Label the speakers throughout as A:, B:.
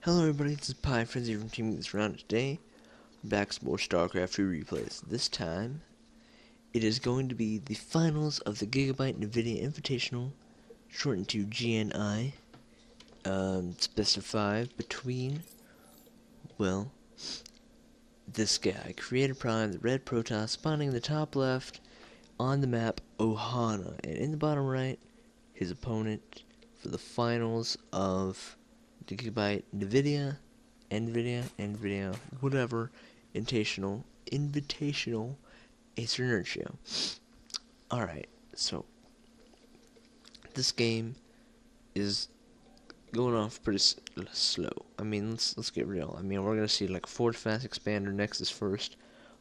A: Hello everybody, this is Piefrenzy from Team This Round. Today, back some more StarCraft 2 replays. This time, it is going to be the finals of the GIGABYTE NVIDIA Invitational, shortened to GNI, specified between, well, this guy, CreatorPrime, the red Protoss, spawning in the top left, on the map, Ohana, and in the bottom right, his opponent for the finals of the GIGABYTE NVIDIA, whatever, invitational, AcerNerchio. Alright, so, this game is going off pretty slow. I mean, let's get real. I mean, we're gonna see like Forge Fast Expander, Nexus first,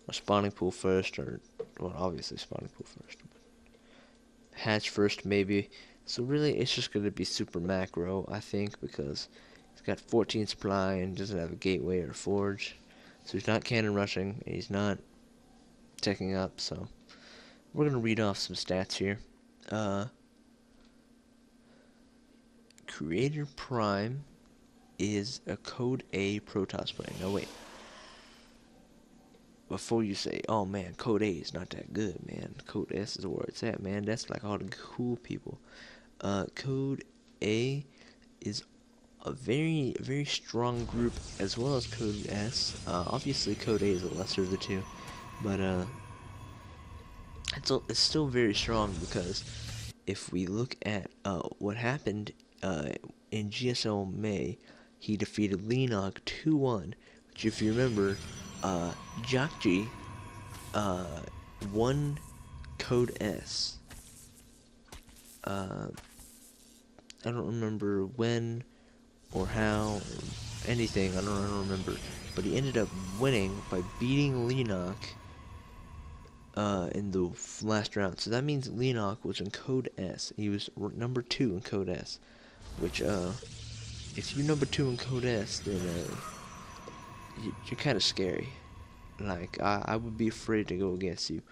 A: or Spawning Pool first, or, well, obviously Spawning Pool first. Hatch first, maybe. So really, it's just gonna be super macro, I think, because he's got 14 supply and doesn't have a gateway or forge. So he's not cannon rushing, and he's not teching up, so we're gonna read off some stats here. CreatorPrime is a Code A Protoss player. No, wait. Before you say, oh man, Code A is not that good, man. Code S is where it's at, man. That's like all the cool people. Code A is a very strong group, as well as Code S. Obviously Code A is the lesser of the two, but it's still very strong, because if we look at what happened in GSL May, he defeated Leenock 2-1, which, if you remember, Jakji won Code S. I don't remember when or how, or anything, I don't remember, but he ended up winning by beating Leenock in the last round. So that means Leenock was in Code S. He was number 2 in Code S, which, if you're number 2 in Code S, then you're kind of scary. Like, I would be afraid to go against you.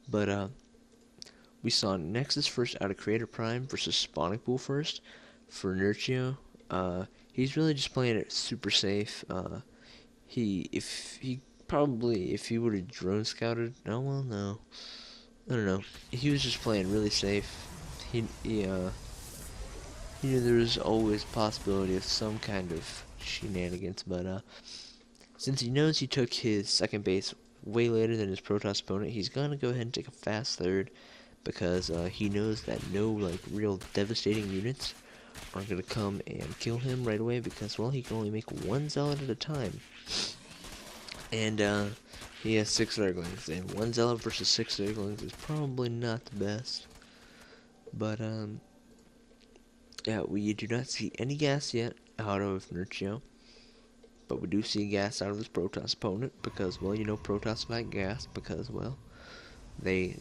A: But we saw Nexus first out of CreatorPrime versus Spawning Pool first for Nerchio. He's really just playing it super safe. If he would have drone scouted, no, I don't know. He was just playing really safe. He knew there was always a possibility of some kind of shenanigans, but since he knows he took his second base way later than his Protoss opponent, he's gonna go ahead and take a fast third, because he knows that no like real devastating units are gonna come and kill him right away, because, well, he can only make one zealot at a time, and he has 6 Zerglings, and 1 zealot versus 6 Zerglings is probably not the best. But yeah, we do not see any gas yet out of Nerchio, but we do see gas out of his Protoss opponent, because, well, you know, Protoss like gas, because, well, they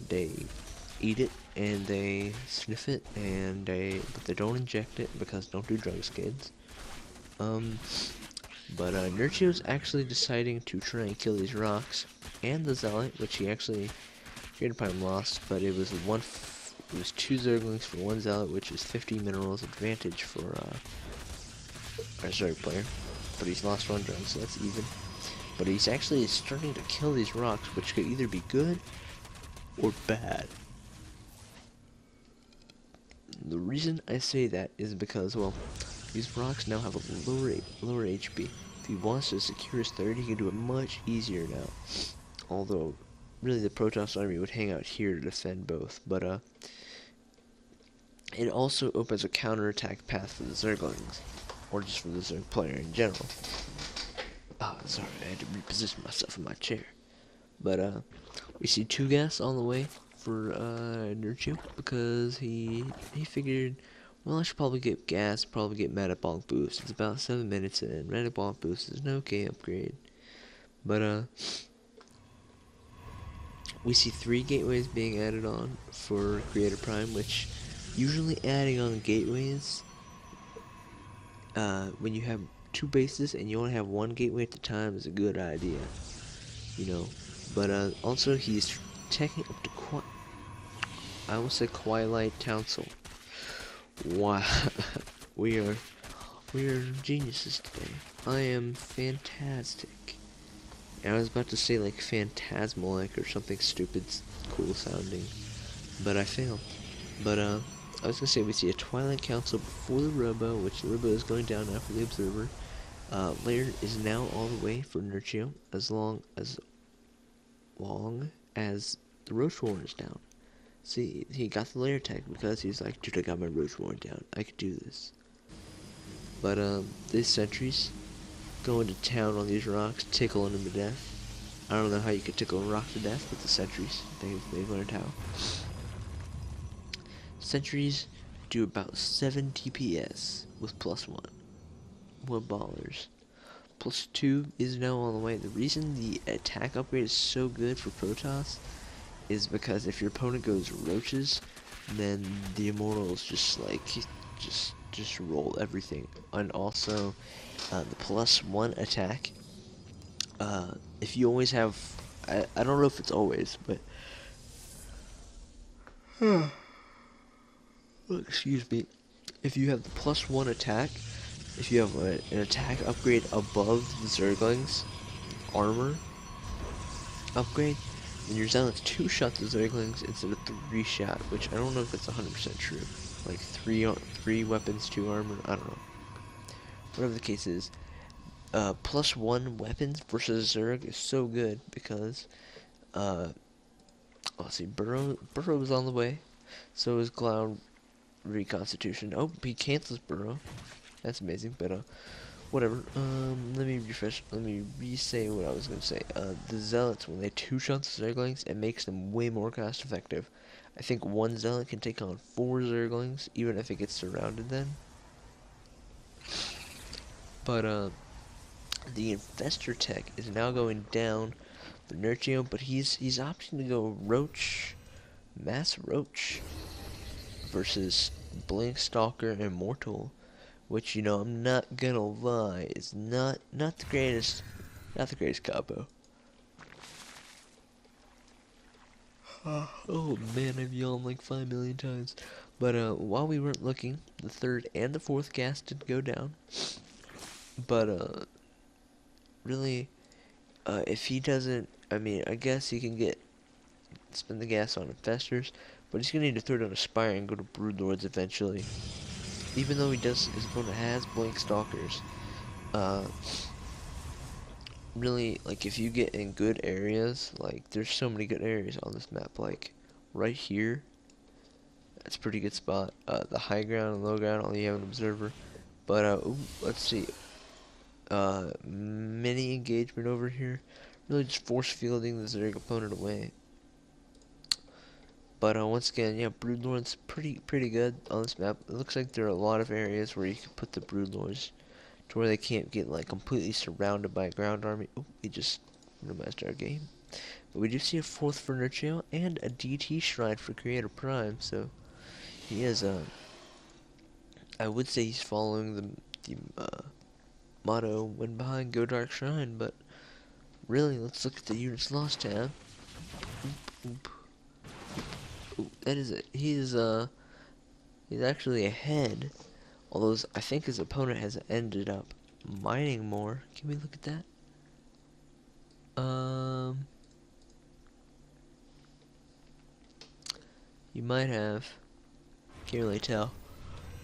A: eat it and they sniff it, and but they don't inject it, because don't do drugs, kids. But Nerchio's actually deciding to try and kill these rocks and the zealot, which he actually CreatorPrime lost, but it was 2 Zerglings for 1 zealot, which is 50 minerals advantage for our Zerg player. But he's lost 1 drone, so that's even. But he's actually starting to kill these rocks, which could either be good or bad. The reason I say that is because, well, these rocks now have a lower HP. If he wants to secure his third, he can do it much easier now. Although, really, the Protoss army would hang out here to defend both. But it also opens a counterattack path for the Zerglings, or just for the Zerg player in general. Sorry, I had to reposition myself in my chair. But we see 2 gas on the way for Nerchio, because he figured, well, I should probably get gas, probably get metabolic boost. It's about 7 minutes in. Metabolic boost is an okay upgrade. But we see 3 gateways being added on for CreatorPrime, which usually adding on gateways, when you have 2 bases and you only have 1 gateway at a time, is a good idea, you know. But also he's taking up to I almost said Twilight Council. Wow, we are We're geniuses today. I am fantastic. And I was about to say like phantasmalic or something stupid, cool sounding, but I failed. But I was gonna say we see a Twilight Council before the Robo, which the Robo is going down after the Observer. Layer is now all the way for Nerchio, as long as the Roach Warren is down. See, he got the layer tag because he's like, dude, I got my Roach Warren down. I could do this. But these sentries going to town on these rocks, tickling them to death. I don't know how you could tickle a rock to death, but the sentries, they've learned how. Sentries do about 7 DPS with +1. What ballers. +2 is now on the way. The reason the attack upgrade is so good for Protoss is because if your opponent goes roaches, then the immortals just like just roll everything. And also the +1 attack, if you always have, I don't know if it's always, but excuse me, if you have the +1 attack, if you have an attack upgrade above the Zerglings armor upgrade, then your Zealots 2-shot the Zerglings instead of 3-shot, which I don't know if it's 100% true. Like 3 weapons, 2 armor, I don't know. Whatever the case is, +1 weapons versus Zerg is so good because, let's see, Burrow is on the way, so is Cloud Reconstitution. Oh, he cancels Burrow. That's amazing, but whatever. Let me refresh. Let me re-say what I was gonna say. The Zealots, when they 2-shot the Zerglings, it makes them way more cost effective. I think 1 Zealot can take on 4 Zerglings, even if it gets surrounded then. But the Infestor tech is now going down for Nerchio, but he's opting to go Roach, Mass Roach, versus Blink Stalker and Mortal, which, you know, I'm not gonna lie, is not the greatest combo. Oh man, I've yawned like 5 million times. But while we weren't looking, the 3rd and the 4th gas did go down. But really, if he doesn't, I mean, I guess he can spend the gas on Infestors, but he's gonna need to throw down a Spire and go to Broodlords eventually. Even though his opponent has Blink Stalkers, really, like, if you get in good areas, like, there's so many good areas on this map, like, right here, that's a pretty good spot. The high ground and low ground, only have an observer, but, ooh, let's see, mini engagement over here, really just force fielding the Zerg opponent away. But once again, yeah, Broodlord's pretty good on this map. It looks like there are a lot of areas where you can put the Broodlords to where they can't get like completely surrounded by a ground army. Oh, we just minimized our game. But we do see a 4th for Nerchio and a DT shrine for CreatorPrime. So he is I would say he's following the motto "When behind, go dark shrine." But really, let's look at the units lost tab. Oop, oop. Ooh, that is it. He's actually ahead, although I think his opponent has ended up mining more. Can we look at that? You might have. Can't really tell,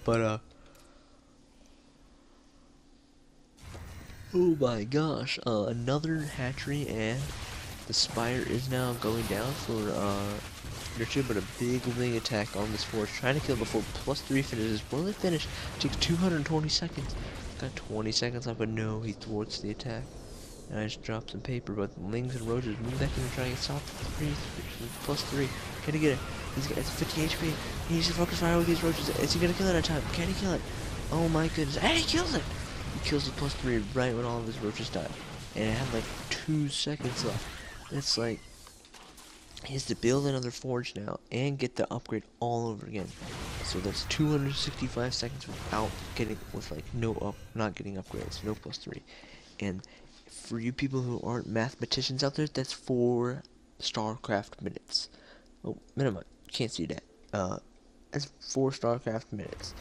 A: but oh my gosh, another hatchery, and the Spire is now going down for Nerchio, but a big wing attack on this force, trying to kill before +3 finishes. Will it finish? Takes 220 seconds. Got 20 seconds left, but no, he thwarts the attack. And I just dropped some paper, but the Lings and Roaches move back in and try and stop +3. Can he get it? He's got 50 HP. He needs to focus fire with these Roaches. Is he gonna kill it in time? Can he kill it? Oh my goodness. And he kills it! He kills the +3 right when all of his Roaches die. And it had like 2 seconds left. It's like, he has to build another forge now and get the upgrade all over again. So that's 265 seconds without getting, not getting upgrades, no +3. And for you people who aren't mathematicians out there, that's 4 StarCraft minutes. Oh, minimum, can't see that. That's 4 StarCraft minutes,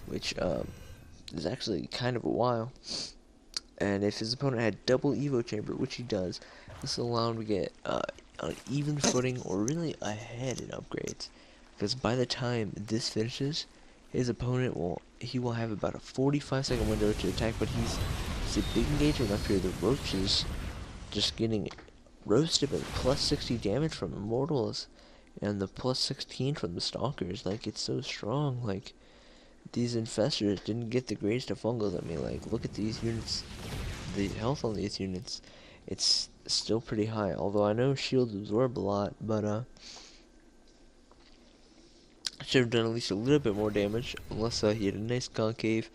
A: which is actually kind of a while. And if his opponent had double Evo Chamber, which he does, this will allow him to get on even footing or really ahead in upgrades. Because by the time this finishes, his opponent will have about a 45-second window to attack, but he's a big engagement up here. The Roaches just getting roasted by the plus 60 damage from Immortals and the plus 16 from the Stalkers. Like, it's so strong. Like, these Infestors didn't get the grades to fungals. I mean, like, look at these units. The health on these units, it's still pretty high. Although I know shields absorb a lot, but should have done at least a little bit more damage. Unless he had a nice concave,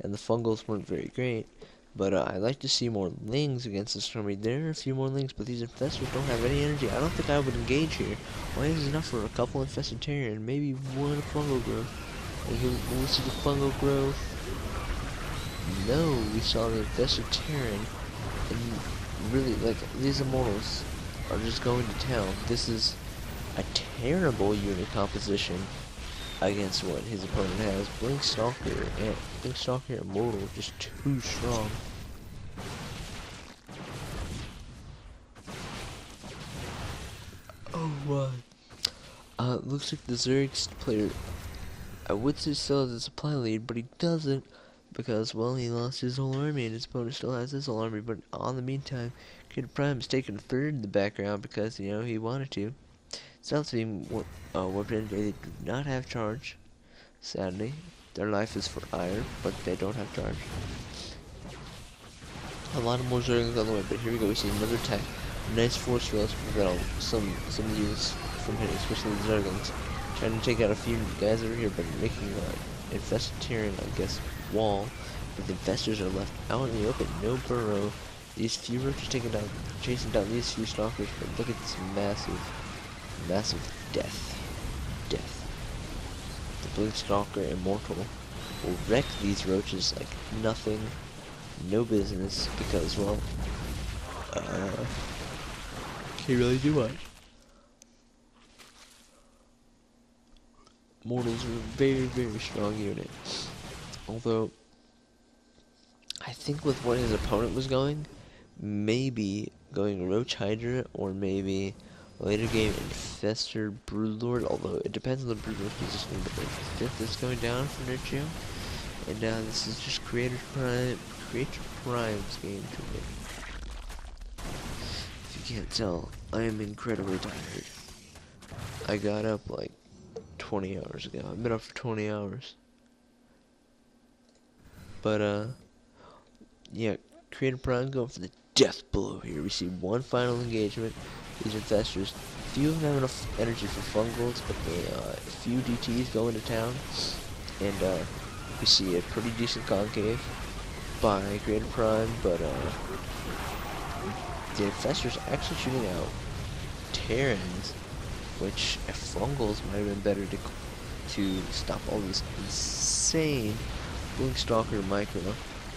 A: and the fungals weren't very great. But I'd like to see more Lings against this army. There are a few more Lings, but these Infestors don't have any energy. I don't think I would engage here. Why is enough for a couple Infested Terran, maybe one Fungal Growth? And we see the Fungal Growth. No, we saw the Infested Terran, and really, like, these Immortals are just going to town. This is a terrible unit composition against what his opponent has. Blink Stalker and Immortal just too strong. Oh my. Looks like the Zerg's player, I would say still has a supply lead, but he doesn't, because, well, he lost his whole army and his opponent still has his whole army. But on the meantime, CreatorPrime is taking third in the background because, you know, he wanted to. South Team weapon, they do not have charge, sadly. Their life is for iron, but they don't have charge. A lot of more Zerglings on the way, but here we go. We see another attack. Nice force field to prevent some of the units from hitting, especially the Zerglings. Trying to take out a few guys over here, but making Infested Terran, I guess, wall. But the Infestors are left out in the open. No burrow. These few Roaches chasing down these few Stalkers, but look at this massive death. The Blink Stalker Immortal will wreck these Roaches like nothing, no business, because, well, can't really do much. Mortals are a very, very strong unit. Although, I think with what his opponent was going, maybe going Roach Hydra, or maybe later game Infestor Broodlord, although it depends on the Broodlord's positioning, but the 5th is going down for Nerchio. And this is just CreatorPrime's game to win. If you can't tell, I am incredibly tired. I got up like 20 hours ago. I've been up for 20 hours. But yeah, CreatorPrime going for the death blow here. We see one final engagement. These Infestors, few of them have enough energy for Fungals, but a few DTs go into town. And we see a pretty decent concave by CreatorPrime, but the Infestors actually shooting out Terrans, which if Fungals might have been better to stop all these insane Blink Stalker micro.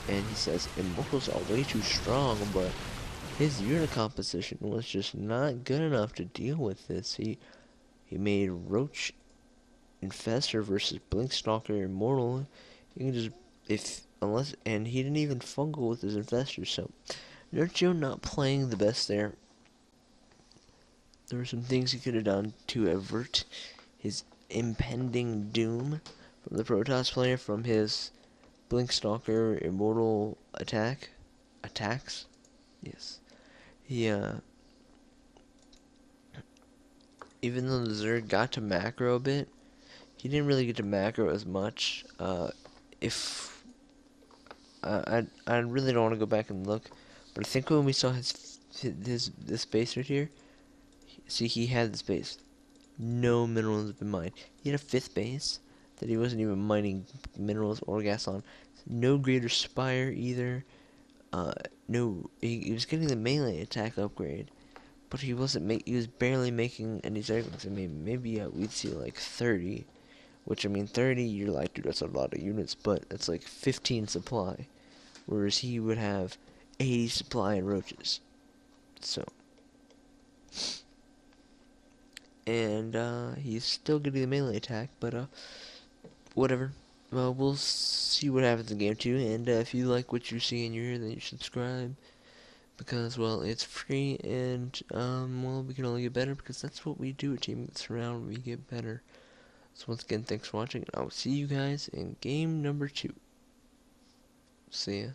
A: And he says Immortals are way too strong, but his unit composition was just not good enough to deal with this. He made Roach Infestor versus Blink Stalker Immortal. You can just and he didn't even fungal with his Infestor, so Nerchio not playing the best there. There were some things he could have done to avert his impending doom from the Protoss player from his Blink Stalker Immortal attacks. Yes. He even though the Zerg got to macro a bit, he didn't really get to macro as much. If I really don't want to go back and look, but I think when we saw this base right here, see, he had this base, no minerals have been mined. He had a 5th base that he wasn't even mining minerals or gas on. No greater spire either. No, he was getting the melee attack upgrade, but he wasn't he was barely making any Zerglings. I mean, maybe we'd see like 30, which, I mean, 30, you're like, dude, that's a lot of units, but it's like 15 supply, whereas he would have 80 supply in Roaches. So, and he's still getting the melee attack, but whatever. well, we'll see what happens in game 2, and if you like what you see and you hear, then you subscribe, because, well, it's free, and, well, we can only get better, because that's what we do at Team Gets Around, we get better. So once again, thanks for watching, and I will see you guys in game number 2. See ya.